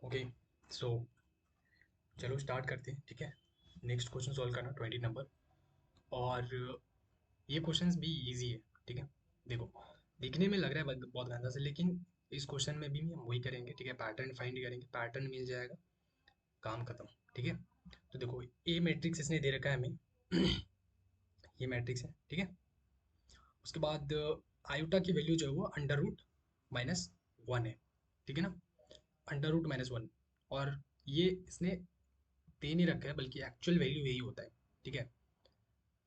Okay, सो चलो start करते हैं। ठीक है, नेक्स्ट क्वेश्चन सॉल्व करना 20 नंबर। और ये क्वेश्चंस भी इजी है। ठीक है, देखो, दिखने में लग रहा है बहुत गंदा से, लेकिन इस क्वेश्चन में भी हम वही करेंगे। ठीक है, पैटर्न फाइंड करेंगे, पैटर्न मिल जाएगा, काम खत्म। ठीक है, तो देखो, ए मैट्रिक्स इसने दे रखा है हमें। ये मैट्रिक्स है। ठीक है, उसके बाद आयोटा की वैल्यू जो है वो अंडर रूट माइनस वन है। ठीक है ना, अंडर रूट माइनस वन। और ये इसने दे नहीं रखा है, बल्कि एक्चुअल वैल्यू यही होता है। ठीक है,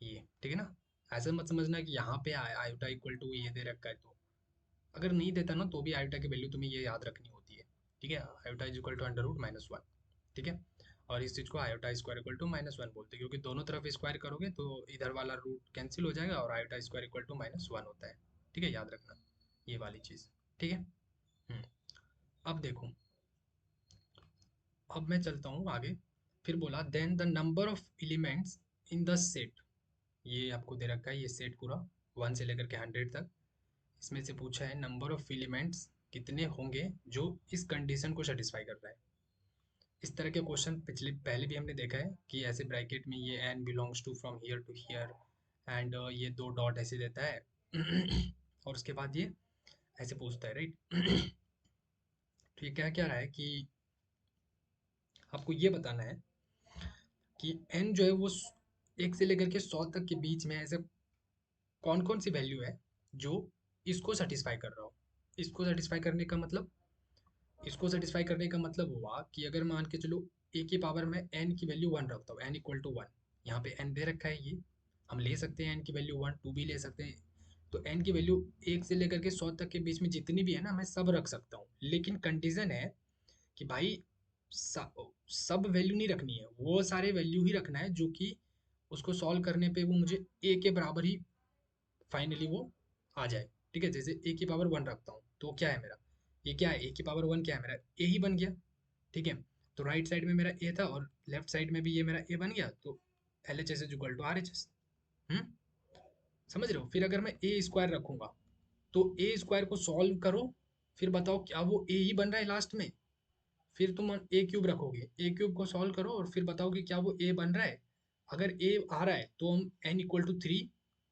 ये ठीक है ना। ऐसा मत समझना कि यहाँ पे आयोटा इक्वल टू ये दे रखा है, तो अगर नहीं देता ना तो भी आयोटा की वैल्यू तुम्हें ये याद रखनी होती है। ठीक है, iota is equal to under root minus one. ठीक है, और इस चीज़ को iota square equal to minus one बोलते हैं, क्योंकि दोनों तरफ स्क्वायर करोगे तो इधर वाला रूट कैंसिल हो जाएगा और iota square equal to minus one होता है। ठीक है, याद रखना ये वाली चीज़। ठीक है। हम्म, अब देखो, अब मैं चलता हूँ आगे। फिर बोला then the number of elements in the set. ये आपको दे रखा है, ये सेट पूरा 1 से लेकर के 100 तक। इसमें से पूछा है नंबर ऑफ एलिमेंट्स कितने होंगे जो इस कंडीशन को सेटिस्फाई कर रहा है। इस तरह के क्वेश्चन पिछले पहले भी हमने देखा है कि ऐसे ब्रैकेट में ये n belongs to from here to here, and ये दो डॉट ऐसे देता है और उसके बाद ये ऐसे पूछता है, राइट। तो ये क्या क्या रहा है कि आपको ये बताना है कि एन जो है वो 1 से लेकर के 100 तक के बीच में ऐसे कौन कौन सी वैल्यू है जो इसको सेटिस्फाई कर रहा हो। इसको सेटिस्फाई करने का मतलब, इसको सेटिस्फाई करने का मतलब हुआ कि अगर मान के चलो ए की पावर में एन की वैल्यू वन रखता हूँ, एन इक्वल टू वन। यहाँ पे एन दे रखा है, ये हम ले सकते हैं, एन की वैल्यू वन टू भी ले सकते हैं। तो एन की वैल्यू 1 से लेकर के 100 तक के बीच में जितनी भी है ना, मैं सब रख सकता हूँ। लेकिन कंडीशन है कि भाई सब वैल्यू नहीं रखनी है, वो सारे वैल्यू ही रखना है जो कि उसको सॉल्व करने पे वो मुझे ए के बराबर ही फाइनली वो आ जाए। ठीक है, जैसे ए की पावर वन रखता हूँ तो क्या है मेरा, ये क्या है, ए की पावर वन क्या है मेरा, ए ही बन गया। ठीक है, तो राइट साइड में मेरा ए था और लेफ्ट साइड में भी ये मेरा ए बन गया, तो L H S is equal to R H S. समझ रहे हो। फिर अगर मैं ए स्क्वायर रखूंगा तो ए स्क्वायर को सॉल्व करो, फिर बताओ क्या वो ए ही बन रहा है लास्ट में। फिर तुम ए क्यूब रखोगे, ए क्यूब को सॉल्व करो और फिर बताओ कि क्या वो ए बन रहा है। अगर ए आ रहा है तो हम n equal to three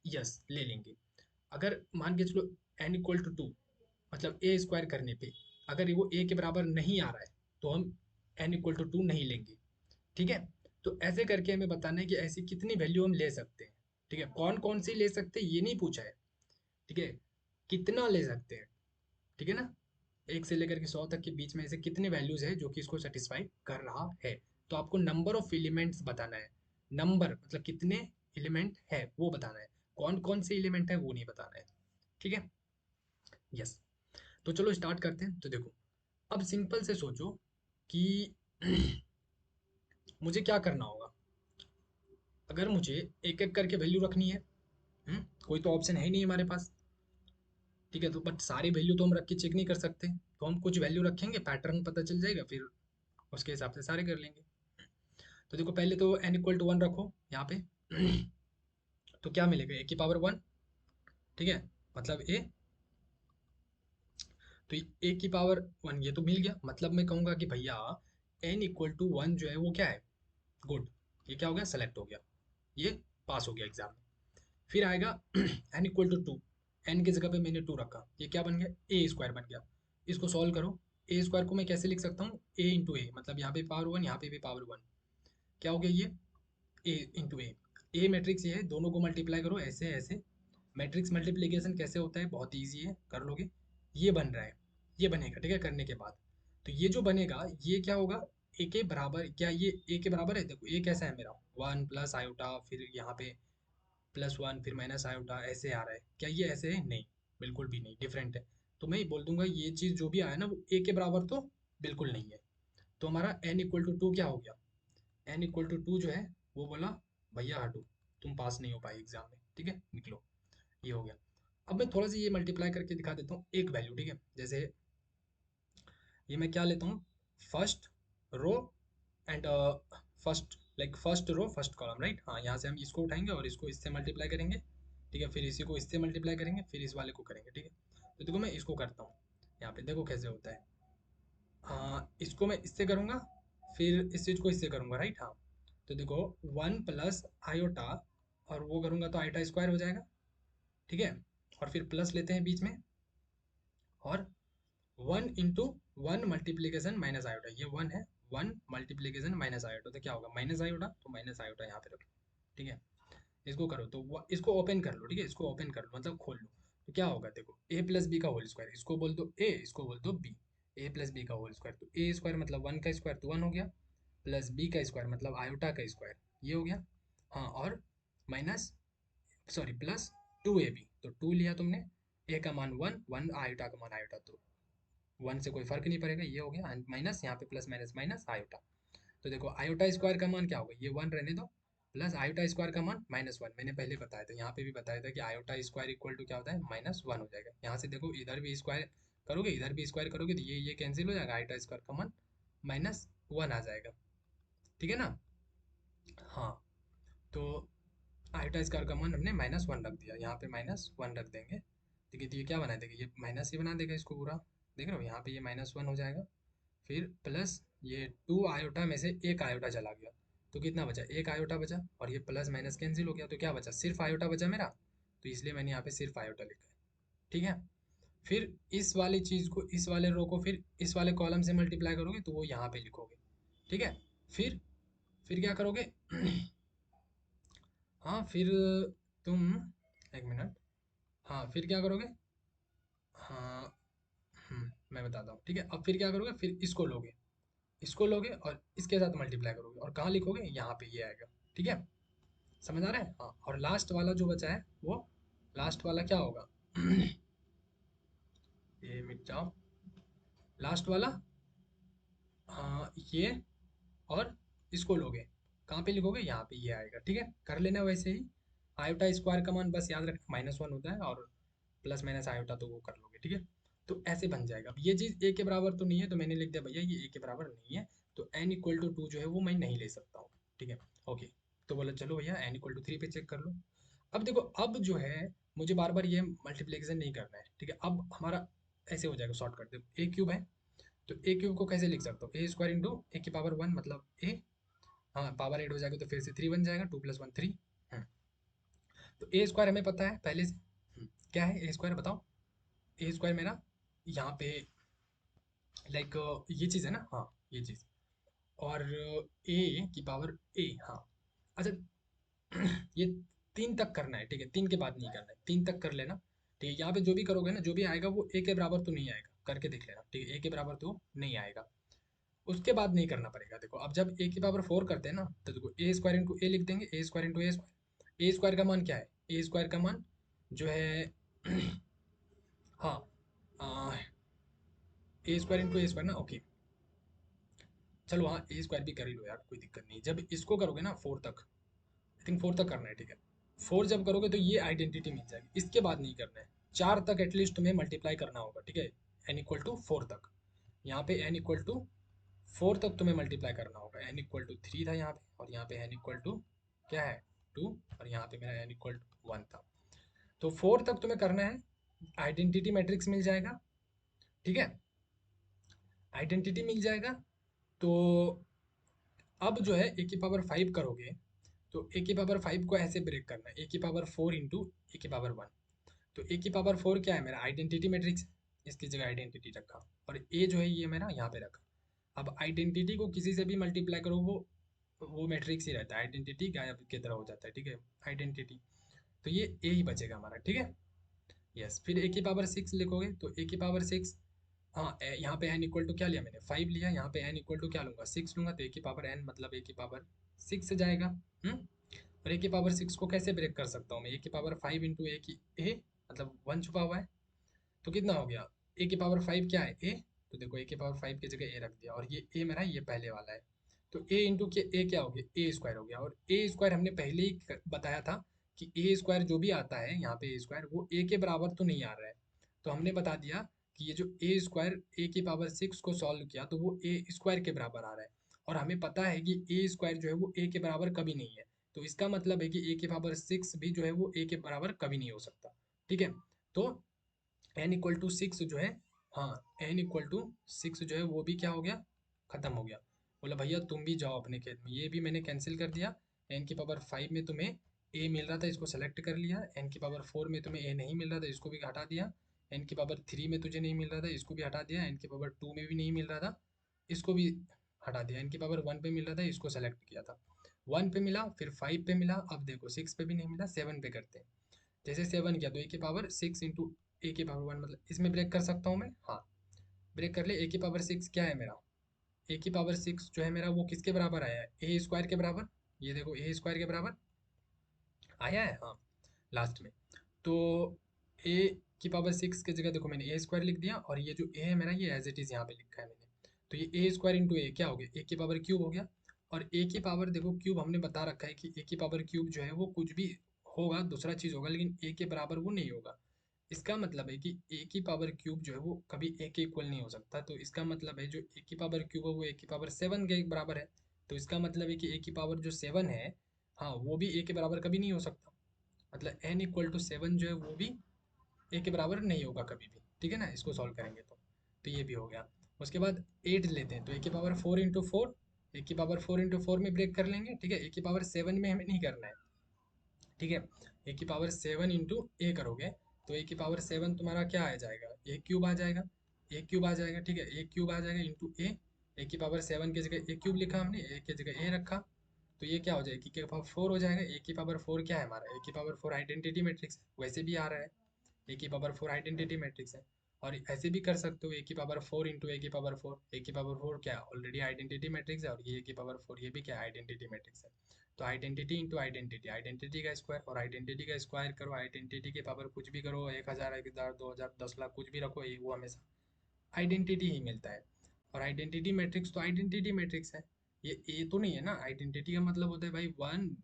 yes ले लेंगे। अगर मान के चलो एन इक्वल टू टू, मतलब ए स्क्वायर करने पे अगर वो ए के बराबर नहीं आ रहा है तो हम एन इक्वल टू टू नहीं लेंगे। ठीक है, तो ऐसे करके हमें बताना है कि ऐसी कितनी वैल्यू हम ले सकते हैं। ठीक है, कौन कौन सी ले सकते हैं ये नहीं पूछा है। ठीक है, कितना ले सकते हैं। ठीक है ना, 1 से लेकर के 100 तक के बीच में ऐसे कितने वैल्यूज है जो कि इसको सेटिस्फाई कर रहा है। तो आपको नंबर ऑफ एलिमेंट्स बताना है। नंबर मतलब कितने एलिमेंट है वो बताना है, कौन कौन से एलिमेंट है वो नहीं बताना है। ठीक है, यस। तो चलो स्टार्ट करते हैं। तो देखो, अब सिंपल से सोचो कि मुझे क्या करना होगा। अगर मुझे एक एक करके वैल्यू रखनी है, कोई तो ऑप्शन है ही नहीं हमारे पास। ठीक है, तो बट सारी वैल्यू तो हम रख के चेक नहीं कर सकते, तो हम कुछ वैल्यू रखेंगे, पैटर्न पता चल जाएगा, फिर उसके हिसाब से सारे कर लेंगे। तो देखो, पहले तो एन इक्वल टू वन रखो यहाँ पे। तो क्या मिलेगा, ए की पावर वन। ठीक है, मतलब ए, तो ए की पावर वन ये तो मिल गया। मतलब मैं कहूंगा कि भैया एन इक्वल टू वन जो है वो क्या है, गुड। ये क्या हो गया, सेलेक्ट हो गया, ये पास हो गया एग्जाम में। फिर आएगा n equal to two, n की जगह पे मैंने टू रखा, ये क्या बन गया, ए स्क्वायर बन गया। इसको सॉल्व करो, ए स्क्वायर को मैं कैसे लिख सकता हूँ, ए इंटू ए, मतलब यहाँ पे पावर वन, यहाँ पे भी पावर वन। क्या हो गया ये, ए इंटू ए। ए मैट्रिक्स ये है, दोनों को मल्टीप्लाई करो ऐसे ऐसे। मैट्रिक्स मल्टीप्लिकेशन कैसे होता है, बहुत ईजी है, कर लोगे। ये बन रहा है, ये बनेगा। ठीक है, करने के बाद तो ये जो बनेगा ये क्या होगा, ए के बराबर, क्या ये ए के बराबर है। देखो ए कैसा है मेरा, वन प्लस आयोटा, फिर यहाँ पे प्लस वन, फिर माइनस आयोटा, ऐसे आ रहा है। क्या ये ऐसे है, नहीं, बिल्कुल भी नहीं, डिफरेंट है। तो मैं बोल दूंगा ये चीज़ जो भी आया ना वो ए के बराबर तो बिल्कुल नहीं है। तो हमारा एन इक्वल टू टू क्या हो गया, एन इक्वल टू टू जो है वो बोला भैया हटो, तुम पास नहीं हो पाए एग्जाम में। ठीक है, निकलो, ये हो गया। अब मैं थोड़ा सा ये मल्टीप्लाई करके दिखा देता हूँ एक वैल्यू। ठीक है, जैसे ये मैं क्या लेता हूँ, first row and first, like first row first column, right. हाँ, यहाँ से हम इसको उठाएंगे और इसको इससे मल्टीप्लाई करेंगे। ठीक है, फिर इसी को इससे मल्टीप्लाई करेंगे, फिर इस वाले को करेंगे। ठीक है, तो देखो मैं इसको करता हूँ, यहाँ पे देखो कैसे होता है। इसको मैं इससे करूँगा, फिर इस चीज़ को इससे करूँगा, राइट। हाँ, तो देखो 1 प्लस आयोटा, और वो करूँगा तो आयोटा स्क्वायर हो जाएगा, ठीक है। और फिर प्लस लेते हैं बीच में, और 1 इंटू 1 मल्टीप्लीकेशन माइनस आयोटा, ये 1 है, 1 मल्टीप्लीकेशन माइनस आयोटा, तो क्या होगा माइनस आयोटा, तो माइनस आयोटा यहाँ पे रख लो, ठीक है। इसको करो तो इसको ओपन कर लो, ठीक है, इसको ओपन कर लो मतलब खोल लो, तो क्या होगा देखो ए प्लस बी का होल स्क्वायर, इसको बोल दो ए, इसको बोल दो बी, ए प्लस बी का होल स्क्वायर, तो ए स्क्वायर मतलब 1 का स्क्वायर तो 1 हो गया, प्लस बी का स्क्वायर मतलब आयोटा का स्क्वायर, ये हो गया। हाँ, और माइनस, सॉरी प्लस 2ab, तो 2 लिया तुमने, ए का मान 1, 1 आयोटा का मान आयोटा, तो 1 से कोई फर्क नहीं पड़ेगा, ये हो गया, माइनस यहाँ पे प्लस माइनस माइनस आयोटा, तो देखो आयोटा स्क्वायर का मान क्या होगा, ये 1 रहने दो, प्लस आयोटा स्क्वायर का मान -1, मैंने पहले बताया था, यहाँ पे भी बताया था कि आयोटा स्क्वायर इक्वल टू क्या होता है -1 हो जाएगा। यहाँ से देखो इधर भी स्क्वायर करोगे, इधर भी स्क्वायर करोगे, तो ये कैंसिल हो जाएगा, आयोटा स्क्वायर का मान -1 आ जाएगा, ठीक है ना। हाँ, तो आयोटा स्क्वायर का मान हमने -1 रख दिया, यहाँ पे -1 रख देंगे, ठीक है। तो ये क्या बना देगा, ये माइनस ही बना देगा इसको पूरा, देख रहे हो, यहाँ पे ये -1 हो जाएगा, फिर प्लस ये 2 आयोटा में से एक आयोटा चला गया, तो कितना बचा, एक आयोटा बचा, और ये प्लस माइनस कैंसिल हो गया, तो क्या बचा, सिर्फ आयोटा बचा मेरा, तो इसलिए मैंने यहाँ पे सिर्फ आयोटा लिखा है, ठीक है। फिर इस वाली चीज़ को, इस वाले रो को फिर इस वाले कॉलम से मल्टीप्लाई करोगे, तो वो यहाँ पे लिखोगे, ठीक है। फिर क्या करोगे हाँ, फिर तुम, एक मिनट, हाँ फिर क्या करोगे, हाँ, मैं बताता हूँ, ठीक है। अब फिर क्या करोगे, फिर इसको लोगे और इसके साथ मल्टीप्लाई करोगे, और कहाँ लिखोगे, यहाँ पे ये आएगा, ठीक है। समझ आ रहा है, हाँ। और लास्ट वाला जो बचा है, वो लास्ट वाला क्या होगा ये मिट जाओ, लास्ट वाला, ये, और इसको लोगे, कहाँ पे लिखोगे, यहाँ पे ये आएगा, ठीक है। कर लेना वैसे ही, आयोटा स्क्वायर का मान बस याद रखना -1 होता है, और प्लस माइनस आयोटा तो वो कर लोगे, ठीक है। तो ऐसे बन जाएगा। अब ये चीज़ ए के बराबर तो नहीं है, तो मैंने लिख दिया भैया ये ए के बराबर नहीं है, तो n = 2 जो है वो मैं नहीं ले सकता हूँ, ठीक है। ओके, तो बोला चलो भैया n = 3 पे चेक कर लो। अब देखो, अब जो है मुझे बार बार ये मल्टीप्लिकेशन नहीं करना है, ठीक है। अब हमारा ऐसे हो जाएगा शॉर्टकट, देखो ए क्यूब है, तो ए क्यूब को कैसे लिख सकते हो, ए स्क्वायर इंटू ए की पावर 1 मतलब ए, हाँ पावर 8 हो जाएगा, तो फिर से 3 बन जाएगा, 2 + 1 3। तो ए स्क्वायर हमें पता है पहले से, क्या है ए स्क्वायर बताओ, ए स्क्वायर मेरा यहाँ पे लाइक ये चीज़ है ना, हाँ ये चीज़, और ए की पावर ए, हाँ, अच्छा ये 3 तक करना है, ठीक है, 3 के बाद नहीं करना है, 3 तक कर लेना, ठीक है। यहाँ पे जो भी करोगे ना, जो भी आएगा वो ए के बराबर तो नहीं आएगा, करके देख लेना, ठीक है, ए के बराबर तो नहीं आएगा, उसके बाद नहीं करना पड़ेगा। देखो अब जब ए की पावर 4 करते हैं ना, तो देखो ए स्क्वायर इंटू ए लिख देंगे, ए स्क्वायर इंटू ए स्क्वायर, ए स्क्वायर का मान क्या है, ए स्क्वायर का मान जो है हाँ, ए स्क्वायर इंटू ए स्क्वायर ना, ओके, चलो हाँ ए स्क्वायर भी कर ही लो यार, कोई दिक्कत नहीं। जब इसको करोगे ना 4 तक, आई थिंक 4 तक करना है, ठीक है, 4 जब करोगे तो ये आइडेंटिटी मिल जाएगी, इसके बाद नहीं करना है, 4 तक एटलीस्ट तुम्हें मल्टीप्लाई करना होगा, ठीक है, n = 4 तक, यहाँ पे n = 4 तक तुम्हें मल्टीप्लाई करना होगा, n = 3 था यहाँ पे, और यहाँ पे n = क्या है 2, और यहाँ पे मेरा n = 1 था, तो 4 तक तुम्हें करना है, आइडेंटिटी मैट्रिक्स मिल जाएगा, ठीक है, आइडेंटिटी मिल जाएगा। तो अब जो है ए की पावर 5 करोगे, तो ए की पावर 5 को ऐसे ब्रेक करना है, ए की पावर 4 इंटू ए की पावर 1, तो ए की पावर 4 क्या है मेरा आइडेंटिटी मैट्रिक्स, इसकी जगह आइडेंटिटी रखा, और ए जो है ये मेरा यहाँ पे रखा। अब आइडेंटिटी को किसी से भी मल्टीप्लाई करो, वो मैट्रिक्स ही रहता है, आइडेंटिटी गायब की तरह हो जाता है, ठीक है, आइडेंटिटी, तो ये ए ही बचेगा हमारा, ठीक है। यस, फिर ए की पावर 6 लिखोगे, तो ए की पावर 6, हाँ यहाँ पे n = क्या लिया मैंने 5 लिया, यहाँ पे n = क्या लूंगा 6 लूंगा, तो ए की पावर n मतलब ए की पावर 6 से जाएगा। और ए की पावर 6 को कैसे ब्रेक कर सकता हूँ मैं, ए की पावर 5 इंटू ए की ए मतलब 1 छुपा हुआ है, तो कितना हो गया, ए की पावर 5 क्या है ए, तो देखो ए की पावर 5 की जगह ए रख दिया, और ये ए मेरा ये पहले वाला है, तो ए इंटू के ए क्या हो गया ए स्क्वायर हो गया, और ए स्क्वायर हमने पहले ही बताया था कि ए स्क्वायर जो भी आता है यहाँ पे ए स्क्वायर वो ए के बराबर तो नहीं आ रहा है, तो हमने बता दिया कि ये जो ए स्क्वायर ए की पावर 6 को सॉल्व किया तो वो ए स्क्वायर के बराबर आ रहा है, और हमें पता है कि ए स्क्वायर जो है वो ए के बराबर कभी नहीं है, तो इसका मतलब है कि ए की पावर 6 भी जो है वो ए के बराबर कभी नहीं हो सकता, ठीक है। तो n = 6 जो है हाँ, n इक्वल टू 6 जो है वो भी क्या हो गया, खत्म हो गया। बोला भैया तुम भी जाओ अपने खेत में, ये भी मैंने कैंसिल कर दिया। n की पावर 5 में तुम्हें a मिल रहा था, इसको सेलेक्ट कर लिया। n की पावर 4 में तुम्हें a नहीं मिल रहा था, इसको भी हटा दिया। n की पावर 3 में तुझे नहीं मिल रहा था, इसको भी हटा दिया। n की पावर 2 में भी नहीं मिल रहा था, इसको भी हटा दिया। n की पावर 1 पे मिल रहा था, इसको सेलेक्ट किया था। 1 पे मिला, फिर 5 पे मिला, अब देखो 6 पे भी नहीं मिला, 7 पे करते हैं। जैसे 7 किया तो a की पावर 6 इंटू ए की पावर 1, मतलब इसमें ब्रेक कर सकता हूँ मैं, हाँ ब्रेक कर ले। ए की पावर 6 क्या है मेरा, ए की पावर 6 जो है मेरा वो किसके बराबर आया है, ए स्क्वायर के बराबर। ये देखो ए स्क्वायर के बराबर आया है, हाँ लास्ट में। तो ए की पावर 6 की जगह देखो मैंने ए स्क्वायर लिख दिया, और ये जो ए है मेरा ये एज इट इज यहाँ पे लिखा है मैंने। तो ये ए स्क्वायर इंटू ए क्या हो गया, ए की पावर क्यूब हो गया। और ए की पावर देखो क्यूब हमने बता रखा है कि ए की पावर क्यूब जो है वो कुछ भी होगा, दूसरा चीज होगा, लेकिन ए के बराबर वो नहीं होगा। इसका मतलब है कि ए की पावर क्यूब जो है वो कभी ए के इक्वल नहीं हो सकता। तो इसका मतलब है जो ए की पावर क्यूब है वो ए की पावर 7 के बराबर है। तो इसका मतलब है कि ए की पावर जो 7 है, हाँ वो भी ए के बराबर कभी नहीं हो सकता। मतलब n इक्वल टू 7 जो है वो भी ए के बराबर नहीं होगा कभी भी, ठीक है ना, इसको सॉल्व करेंगे तो ये भी हो गया। उसके बाद 8 लेते हैं, तो ए की पावर 4 इंटू 4, ए की पावर 4 इंटू 4 में ब्रेक कर लेंगे, ठीक है। ए की पावर 7 में हमें नहीं करना है, ठीक है। ए की पावर 7 इंटू ए करोगे तो ए की पावर 7 तुम्हारा क्या आ जाएगा, ए क्यूब आ जाएगा। ए क्यूब आ जाएगा, ठीक है, ए क्यूब आ जाएगा इंटू ए। ए की पावर 7 की जगह ए क्यूब लिखा हमने, ए की जगह ए रखा, तो ये क्या हो जाएगा, के पावर 4 हो जाएगा। ए की पावर 4 क्या है हमारा, ए की पावर 4 आइडेंटिटी मैट्रिक्स वैसे भी आ रहा है, ए की पावर 4 आइडेंटिटी मैट्रिक्स है। और ऐसे भी कर सकते हो, ए की पावर 4 इंटू ए की पावर 4, ए की पावर 4 क्या ऑलरेडी आइडेंटिटी मैट्रिक्स है, और ये ए की पावर 4 ये भी क्या आइडेंटिटी मैट्रिक्स है। तो आइडेंटिटी इंटू आइडेंटिटी, आइडेंटिटी का स्क्वायर, और आइडेंटिटी का स्क्वायर करो, आइडेंटिटी की पावर कुछ भी करो, 1000 1000 2000 10 लाख कुछ भी रखो, ये वो हमेशा आइडेंटिटी ही मिलता है। और आइडेंटिटी मैट्रिक्स तो आइडेंटिटी मैट्रिक्स है, ये ए तो नहीं है ना। आइडेंटिटी का मतलब होता है भाई वन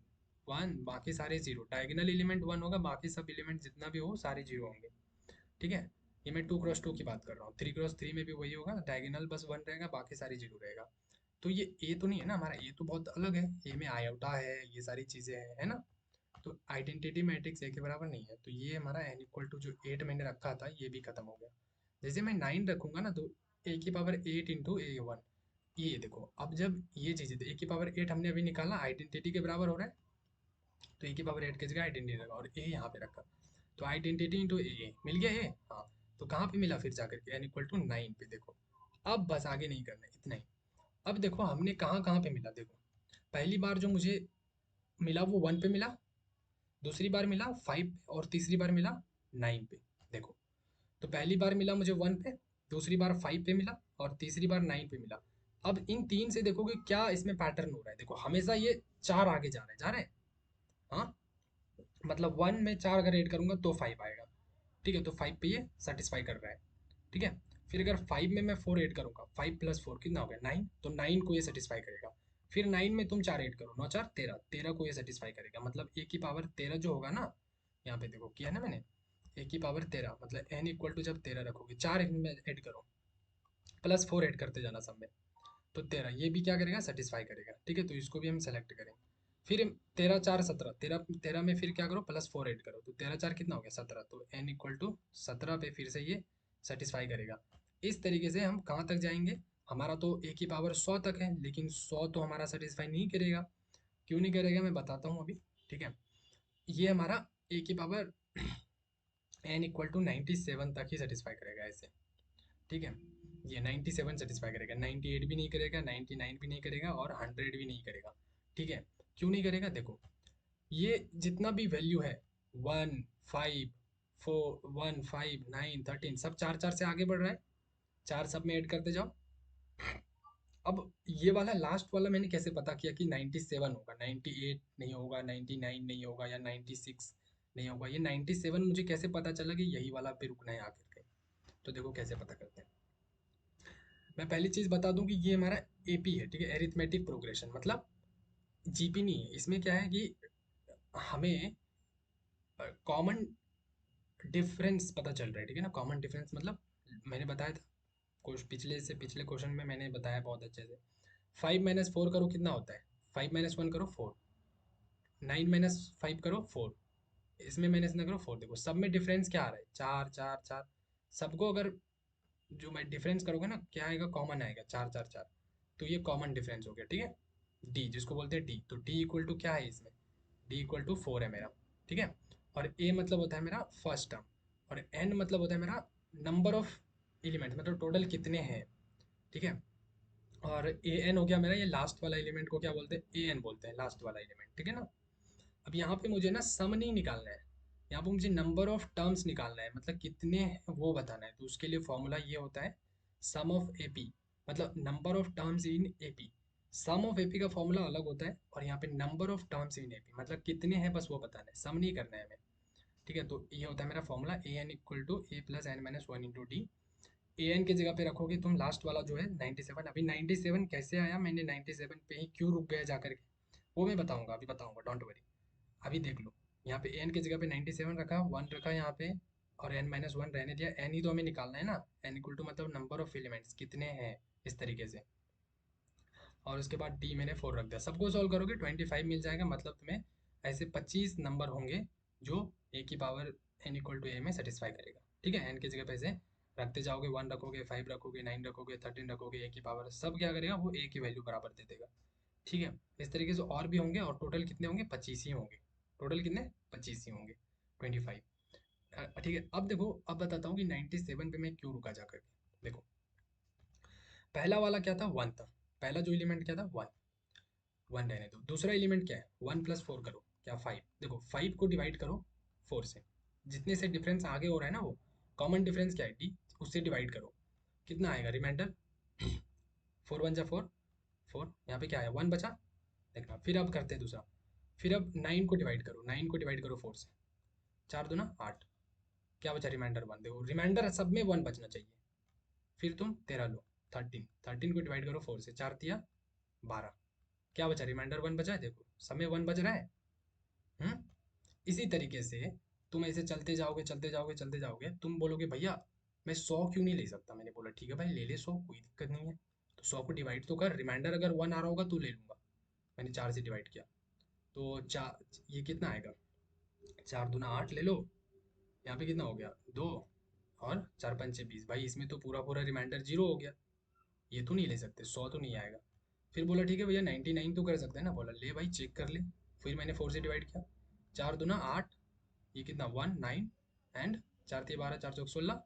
वन, बाकी सारे जीरो, डायगोनल एलिमेंट वन होगा, बाकी सब एलिमेंट जितना भी हो सारे जीरो होंगे, ठीक है। ये मैं 2x2 की बात कर रहा हूँ, 3x3 में भी वही होगा, डायगोनल बस वन रहेगा, बाकी सारी जीरो रहेगा। तो ये ए तो नहीं है ना हमारा, ए तो बहुत अलग है, ए में आयोटा है, ये सारी चीजें हैं, है ना। तो आइडेंटिटी मैट्रिक्स ए के बराबर नहीं है, तो ये हमारा n इक्वल टू जो 8 मैंने रखा था ये भी खत्म हो गया। जैसे मैं 9 रखूंगा ना, तो ए की पावर 8 इंटू ए वन, ये देखो अब जब ये चीज़ ए की पावर 8 हमने अभी निकाला, आइडेंटिटी के बराबर हो रहा है, तो ए की पावर 8 की जगह आइडेंटिटी रखा और ए यहाँ पे रखा, तो आइडेंटिटी इंटू ए मिल गया ए, हाँ। तो कहाँ पे मिला फिर जाकर के, n इक्वल टू 9 पे, देखो अब बस आगे नहीं करना है, इतना ही। अब देखो हमने कहाँ कहाँ पे मिला, देखो पहली बार जो मुझे मिला वो 1 पे मिला, दूसरी बार मिला 5 पे, और तीसरी बार मिला 9 पे। देखो तो पहली बार मिला मुझे 1 पे, दूसरी बार 5 पे मिला, और तीसरी बार 9 पे मिला। अब इन तीन से देखोगे क्या इसमें पैटर्न हो रहा है, देखो हमेशा ये चार आगे जा रहे हैं, हाँ। मतलब 1 में 4 अगर ऐड करूंगा तो 5 आएगा, ठीक है। तो 5 पे ये सेटिस्फाई कर रहा है, ठीक है। फिर अगर 5 में मैं 4 ऐड करूंगा, 5 प्लस 4 कितना हो गया 9, तो 9 को ये सेटिस्फाई करेगा। फिर 9 में तुम 4 ऐड करो, 9 4 13, 13 को ये सेटिस्फाई करेगा। मतलब ए की पावर 13 जो होगा ना, यहाँ पे देखो किया ना मैंने, ए की पावर 13 मतलब n इक्वल टू जब 13 रखोगे, 4 इनमें ऐड करो, प्लस 4 ऐड करते जाना सब में, तो 13 ये भी क्या करेगा सेटिस्फाई करेगा, ठीक है। तो इसको भी हम सेलेक्ट करेंगे। फिर 13 4 17, 13 13 में फिर क्या करो प्लस 4 ऐड करो, तो 13 4 कितना हो गया 17, तो n इक्वल टू 17 पे फिर से ये सेटिस्फाई करेगा। इस तरीके से हम कहाँ तक जाएंगे, हमारा तो ए की पावर 100 तक है, लेकिन 100 तो हमारा सेटिस्फाई नहीं करेगा। क्यों नहीं करेगा मैं बताता हूँ अभी, ठीक है। ये हमारा ए की पावर n इक्वल टू 97 तक ही सेटिस्फाई करेगा ऐसे, ठीक है। ये 97 सेटिस्फाई करेगा, 98 भी नहीं करेगा, 99 भी नहीं करेगा, और 100 भी नहीं करेगा, ठीक है। क्यों नहीं करेगा, देखो ये जितना भी वैल्यू है 1 5 4 1 5 9 13 सब चार चार से आगे बढ़ रहा है, चार सब में ऐड करते जाओ। अब ये वाला लास्ट वाला मैंने कैसे पता किया कि 97 होगा, 98 नहीं होगा, 99 नहीं होगा, या 96 नहीं होगा, ये 97 मुझे कैसे पता चला कि यही वाला पे रुकना है आखिर के। तो देखो कैसे पता करते हैं। मैं पहली चीज बता दूं कि ये हमारा एपी है, ठीक है, एरिथमेटिक प्रोग्रेशन, मतलब जीपी नहीं है। इसमें क्या है कि हमें कॉमन डिफरेंस पता चल रहा है, ठीक है ना। कॉमन डिफरेंस मतलब मैंने बताया था कुछ पिछले से पिछले क्वेश्चन में मैंने बताया बहुत अच्छे से। 5 - 4 करो कितना होता है, 5 - 1 करो 4, 9 - 5 करो 4, इसमें माइनस ना करो 4, देखो सब में डिफरेंस क्या आ रहा है 4 4 4। सबको अगर जो मैं डिफरेंस करोगे ना, क्या आएगा, कॉमन आएगा, 4 4 4। तो ये कॉमन डिफरेंस हो गया, ठीक है। डी जिसको बोलते हैं डी, तो डी इक्वल टू क्या है इसमें, डी इक्वल टू 4 है मेरा, ठीक है। और ए मतलब होता है मेरा फर्स्ट टर्म, और एन मतलब होता है मेरा नंबर ऑफ एलिमेंट, मतलब टोटल कितने हैं, ठीक है। और ए एन हो गया मेरा, ये लास्ट वाला एलिमेंट को क्या बोलते हैं, ए एन बोलते हैं, लास्ट वाला एलिमेंट, ठीक है ना। अब यहाँ पे मुझे ना सम नहीं निकालना है, यहाँ पे मुझे नंबर ऑफ टर्म्स निकालना है, मतलब कितने हैं वो बताना है। तो उसके लिए फॉर्मूला ये होता है सम ऑफ एपी, मतलब number of terms in AP. Sum of AP का फॉर्मूला अलग होता है, और यहाँ पे number of terms in AP, मतलब कितने हैं बस वो बताना है, सम नहीं करना है हमें, ठीक है। तो ये होता है मेरा formula a n equal to a plus n minus one into d. A n की जगह पे रखोगे तुम लास्ट वाला जो है 97। अभी 97 कैसे आया, मैंने 97 पे ही क्यों रुक गया जाकर के, वो मैं बताऊंगा, अभी बताऊंगा, डोंट वरी। अभी देख लो, यहाँ पे एन की जगह पे 97 रखा, 1 रखा यहाँ पे, और एन माइनस वन रहने दिया। एन ही तो हमें निकालना है ना, एन इक्वल टू मतलब नंबर ऑफ एलिमेंट्स कितने हैं, इस तरीके से। और उसके बाद डी मैंने 4 रख दिया। सबको सॉल्व करोगे 25 मिल जाएगा, मतलब तुम्हें ऐसे 25 नंबर होंगे जो ए की पावर एन इक्वल टू ए में सेटिस्फाई करेगा, ठीक है। एन की जगह पे ऐसे रखते जाओगे, 1 रखोगे, 5 रखोगे, 9 रखोगे, 13 रखोगे, ए की पावर सब क्या करेगा, वो ए की वैल्यू बराबर दे देगा, ठीक है। इस तरीके से और भी होंगे, और टोटल कितने होंगे, 25 ही होंगे। टोटल कितने, 25 ही होंगे, 25। ठीक है। अब देखो, अब बताता हूँ कि 97 पे मैं क्यों रुका जाकर के। देखो, पहला वाला क्या था, 1 था। पहला जो एलिमेंट क्या था, 1। 1 रहने दो। दूसरा एलिमेंट क्या है, 1 + 4 करो, क्या 5। देखो 5 को डिवाइड करो 4 से, जितने से डिफरेंस आगे हो रहा है ना, वो कॉमन डिफरेंस क्या है, डी, उससे डिवाइड करो, कितना आएगा रिमाइंडर। 4 × 1 = 4, 4। यहाँ पे क्या है, 1 बचा, देखना। फिर अब करते हैं दूसरा, फिर अब 9 को डिवाइड करो, 9 को डिवाइड करो 4 से, 4 × 2 = 8, क्या बचा, रिमाइंडर 1। देखो रिमाइंडर सब में 1 बचना चाहिए। फिर तुम 13 लो, 13, 13 को डिवाइड करो 4 से, 4 × 3 = 12, क्या बचा, रिमाइंडर 1 बचा है। देखो सब में 1 बच रहा है। हम्म। इसी तरीके से तुम ऐसे चलते जाओगे, चलते जाओगे, चलते जाओगे, तुम बोलोगे भैया मैं 100 क्यों नहीं ले सकता। मैंने बोला ठीक है भाई, ले ले 100, कोई दिक्कत नहीं है। तो 100 को डिवाइड तो कर, रिमाइंडर अगर 1 आ रहा होगा तो ले लूंगा। मैंने 4 से डिवाइड किया, तो चार, ये कितना आएगा, 4 × 2 = 8 ले लो। यहाँ पे कितना हो गया, 2, और 4 × 5 = 20। भाई इसमें तो पूरा पूरा रिमाइंडर जीरो हो गया, ये तो नहीं ले सकते, 100 तो नहीं आएगा। फिर बोला ठीक है भैया 99 तो कर सकते हैं ना। बोला ले भाई चेक कर ले। फिर मैंने 4 से डिवाइड किया, 4 × 2 = 8, ये कितना, 1 9, एंड 4 × 3 = 12, 4 × 4 = 16,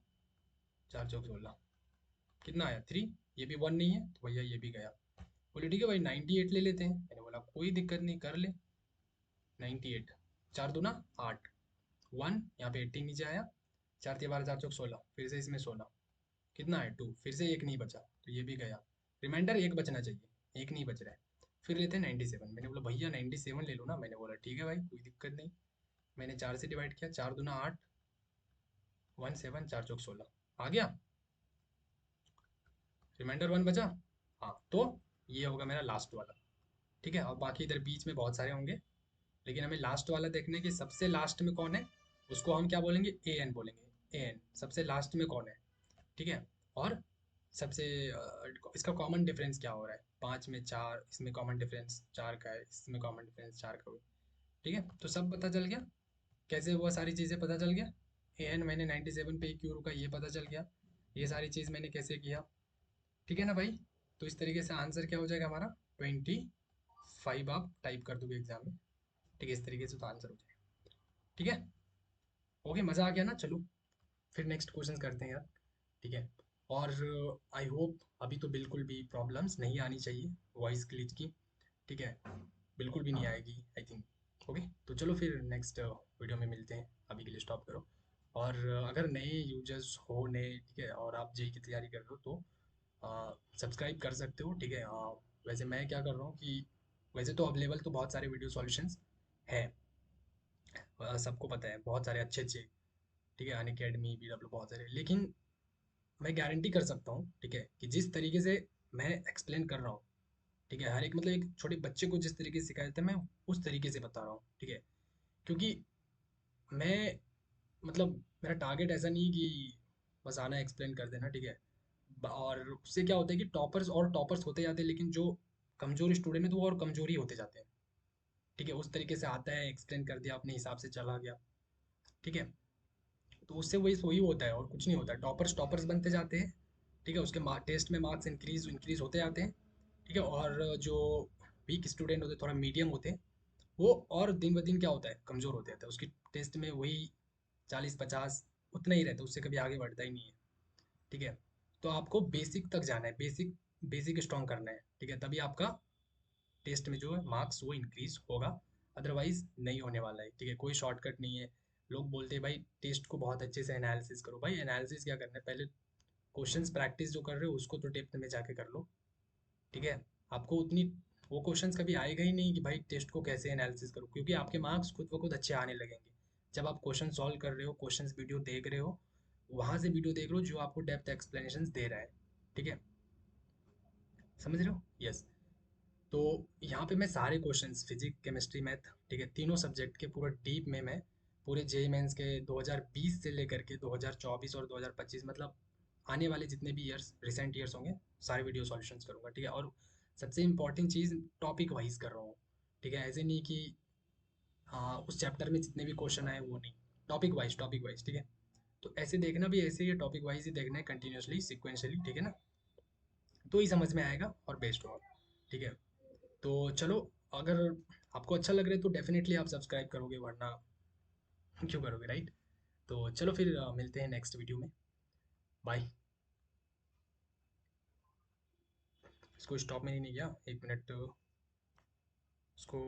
4 × 4 = 16, कितना आया, 3। ये भी 1 नहीं है, तो भैया ये भी गया। बोले ठीक है भाई 98 ले लेते हैं। मैंने बोला कोई दिक्कत नहीं, कर ले 98। 4 × 2 = 8, 1 यहाँ पे 18 नीचे आया, 4 × 3 = 12, 4 × 4 = 16, फिर से इसमें 16, कितना है 2, फिर से एक नहीं बचा, तो ये भी गया। रिमाइंडर एक बचना चाहिए, एक नहीं बच रहा है। फिर लेते हैं 97। मैंने बोला भैया 97 ले लो ना। मैंने बोला ठीक है भाई, कोई दिक्कत नहीं। मैंने 4 से डिवाइड किया, 4 × 2 = 8, 1 7, 4 × 4 = 16, आ गया, रिमाइंडर 1 बचा। हाँ, तो ये होगा मेरा लास्ट वाला, ठीक है। और बाकी इधर बीच में बहुत सारे होंगे, लेकिन हमें लास्ट वाला देखना है कि सबसे लास्ट में कौन है। उसको हम क्या बोलेंगे, ए एन बोलेंगे, ए एन सबसे लास्ट में कौन है, ठीक है। और सबसे इसका कॉमन डिफरेंस क्या हो रहा है, 5 में 4, इसमें कॉमन डिफरेंस 4 का है, इसमें कॉमन डिफरेंस 4 का है, ठीक है। तो सब पता चल गया, कैसे वो सारी चीज़ें पता चल गया। ए एन मैंने 97 पे क्यों रुका, ये पता चल गया। ये सारी चीज़ मैंने कैसे किया, ठीक है ना भाई। तो इस तरीके से आंसर क्या हो जाएगा हमारा, 25 आप टाइप कर दोगे एग्जाम में, ठीक है। इस तरीके से तो आंसर हो जाएगा, ठीक है। ओके, मज़ा आ गया ना। चलो फिर नेक्स्ट क्वेश्चन करते हैं यार, ठीक है। और आई होप अभी तो बिल्कुल भी प्रॉब्लम्स नहीं आनी चाहिए वॉइस ग्लिच की, ठीक है। बिल्कुल भी नहीं आएगी आई थिंक। ओके, तो चलो फिर नेक्स्ट वीडियो में मिलते हैं, अभी के लिए स्टॉप करो। और अगर नए यूजर्स हो, नए, ठीक है, और आप जेई की तैयारी कर रहे हो, तो सब्सक्राइब कर सकते हो, ठीक है। वैसे मैं क्या कर रहा हूँ कि वैसे तो अवेलेबल तो बहुत सारे वीडियो सॉल्यूशंस है, सबको पता है, बहुत सारे अच्छे अच्छे, ठीक है, अनअकैडमी, BW, बहुत सारे। लेकिन मैं गारंटी कर सकता हूँ, ठीक है, कि जिस तरीके से मैं एक्सप्लेन कर रहा हूँ, ठीक है, हर एक, मतलब एक छोटे बच्चे को जिस तरीके से सिखाया जाता है, मैं उस तरीके से बता रहा हूँ, ठीक है। क्योंकि मैं, मतलब मेरा टारगेट ऐसा नहीं कि बस आना एक्सप्लेन कर देना, ठीक है। और उससे क्या होता है कि टॉपर्स और टॉपर्स होते जाते हैं, लेकिन जो कमजोर स्टूडेंट है तो वो और कमजोर ही होते जाते हैं, ठीक है। उस तरीके से आता है, एक्सप्लेन कर दिया, अपने हिसाब से चला गया, ठीक है। तो उससे वही वही होता है, और कुछ नहीं होता है। टॉपर्स टॉपर्स बनते जाते हैं, ठीक है, उसके टेस्ट में मार्क्स इंक्रीज होते जाते हैं। ठीक है, और जो वीक स्टूडेंट होते हैं, थोड़ा मीडियम होते हैं, वो और दिन ब दिन क्या होता है, कमज़ोर होते जाता है। उसकी टेस्ट में वही 40-50 उतना ही रहता है, उससे कभी आगे बढ़ता ही नहीं है। ठीक है, तो आपको बेसिक तक जाना है, बेसिक बेसिक स्ट्रॉन्ग करना है। ठीक है, तभी आपका टेस्ट में जो है मार्क्स वो इंक्रीज होगा, अदरवाइज नहीं होने वाला है। ठीक है, कोई शॉर्टकट नहीं है। लोग बोलते हैं भाई टेस्ट को बहुत अच्छे से एनालिसिस करो। भाई एनालिसिस क्या करना है, पहले क्वेश्चंस प्रैक्टिस जो कर रहे हो उसको तो डेप्थ में जाके कर लो। ठीक है, आपको उतनी वो क्वेश्चंस कभी आएगा ही नहीं कि भाई टेस्ट को कैसे एनालिसिस करो, क्योंकि आपके मार्क्स खुद ब खुद अच्छे आने लगेंगे जब आप क्वेश्चन सॉल्व कर रहे हो, क्वेश्चंस वीडियो देख रहे हो, वहां से वीडियो देख रहे हो जो आपको डेप्थ एक्सप्लेनेशन दे रहा है। ठीक है, समझ रहे हो? यस। तो यहाँ पे मैं सारे क्वेश्चंस फिजिक्स केमिस्ट्री मैथ, ठीक है, तीनों सब्जेक्ट के पूरा डीप में मैं पूरे जेई मेंस के 2020 से लेकर के 2024 और 2025, मतलब आने वाले जितने भी ईयर्स रिसेंट ईयर्स होंगे, सारे वीडियो सॉल्यूशंस करूँगा। ठीक है, और सबसे इंपॉर्टेंट चीज़, टॉपिक वाइज कर रहा हूँ। ठीक है, ऐसे नहीं कि उस चैप्टर में जितने भी क्वेश्चन आए वो नहीं, टॉपिक वाइज। ठीक है, तो ऐसे देखना भी, ऐसे ही टॉपिक वाइज ही देखना है, कंटिन्यूसली सिक्वेंशली। ठीक है ना, तो ही समझ में आएगा और बेस्ट होगा। ठीक है, तो चलो, अगर आपको अच्छा लग रहा है तो डेफिनेटली आप सब्सक्राइब करोगे, वरना क्यों करोगे, राइट? तो चलो फिर मिलते हैं नेक्स्ट वीडियो में। बाय। इसको स्टॉप में नहीं किया, 1 मिनट इसको